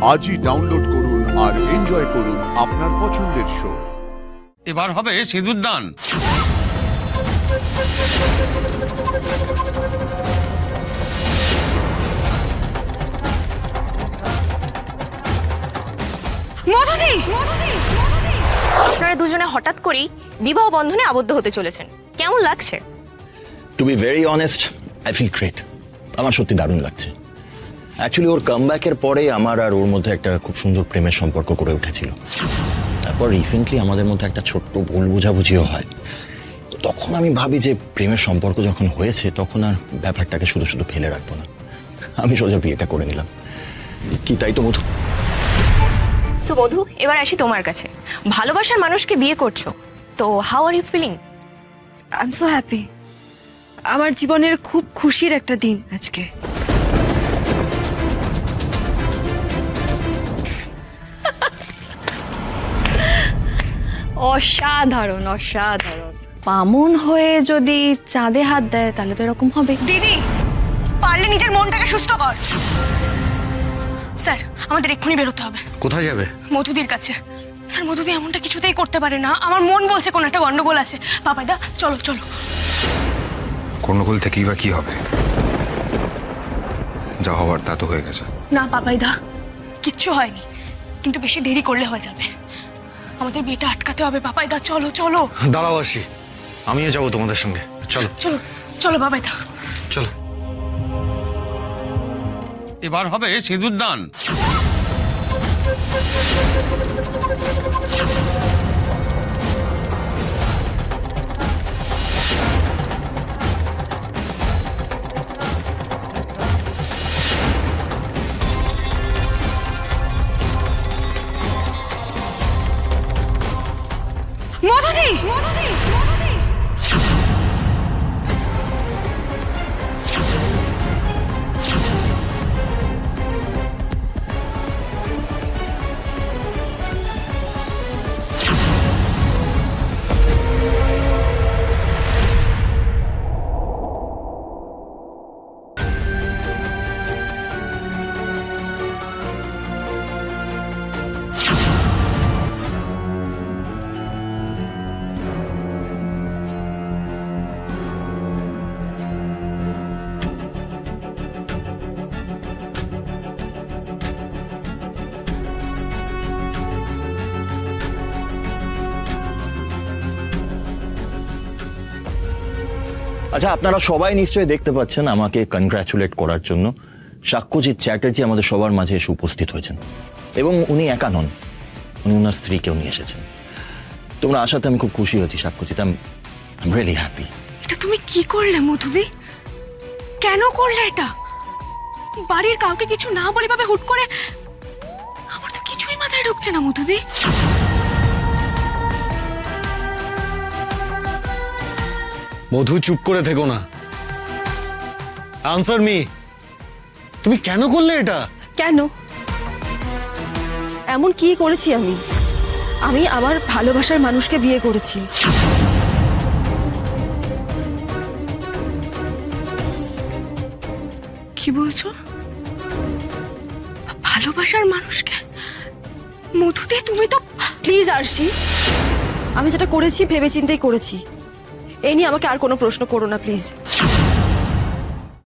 আজই ডাউনলোড করুন আর এনজয় করুন আপনার পছন্দের শো। এবার হবে সিঁদুরদান। আপনারা দুজনে হঠাৎ করেই বিবাহ বন্ধনে আবদ্ধ হতে চলেছেন, কেমন লাগছে? To be very honest, I feel great. আমার সত্যি দারুণ লাগছে। অ্যাকচুয়ালি ওর কামব্যাকের পরে আমার আর ওর মধ্যে একটা খুব সুন্দর প্রেমের সম্পর্ক গড়ে উঠেছিল। তারপর রিসেন্টলি আমাদের মধ্যে একটা ছোট্ট ভুল বোঝাবুঝিও হয়। তখন আমি ভাবি যে প্রেমের সম্পর্ক যখন হয়েছে তখন আর ব্যাপারটাকে শুধু শুধু ফেলে রাখবো না, আমি সোজা বিয়েটা করে নিলাম। কি তাই তো মধু? সো মধু, এবার আসি তোমার কাছে। ভালোবাসার মানুষকে বিয়ে করছো, তো how are you feeling? I am so happy. আমার জীবনের খুব খুশির একটা দিন আজকে। অসাধারণ অসাধারণ। বামুন হয়ে যদি চাঁদে হাত দেয় তাহলে তো এরকম হবে। দিদি, পারলে নিজের মনটাকে সুস্থ কর। স্যার, আমাদের এক্ষুনি বেরোতে হবে। কোথায় যাবে? মধুদির কাছে। স্যার, মধুদি এমনটা কিছুতেই করতে পারে না। আমার মন বলছে কোনো একটা গন্ডগোল আছে। পাপাইদা, চলো চলো। গন্ডগোল থেকেই বা কি হবে? যা হওয়ার তা তো হয়ে গেছে। না পাপাইদা, কিচ্ছু হয়নি, কিন্তু বেশি দেরি করলে হয়ে যাবে। আমাদের বিয়েটা আটকাতে হবে। পাপাইদা, চলো চলো। দাঁড়াও, আসি, আমিও যাবো তোমাদের সঙ্গে। চলো চলো চলো পাপাইদা, চলো। এবার হবে সিঁদুরদান। মধুদি, আচ্ছা, আপনারা সবাই নিশ্চয়ই দেখতে পাচ্ছেন আমাকে কনগ্রাচুলেট করার জন্য সাক্ষ্যজিৎ চ্যাটার্জি আমাদের সবার মাঝে এসে উপস্থিত হয়েছেন। এবং উনি একা নন, উনি ওনার স্ত্রীকেও নিয়ে এসেছেন। তোমরা আসাতে আমি খুব খুশি হয়েছি Sakshyajit. I am really happy. এটা তুমি কি করলে মধুদি? কেন করলে এটা? বাড়ির কাউকে কিছু না বলে ভাবে হুট করে? আমার তো কিছুই মাথায় ঢুকছে না মধুদি। মধু, চুপ করে থেকো না। আনসার মি, তুমি কেন করলে এটা? কেন? এমন কি করেছি আমি? আমি আমার ভালোবাসার মানুষকে বিয়ে করেছি। কি বলছো? ভালোবাসার মানুষকে? মধুদি, তুমি তো... প্লিজ আরশি, আমি যেটা করেছি ভেবেচিন্তেই করেছি। এই নিয়ে আমাকে আর কোনো প্রশ্ন করো না প্লিজ।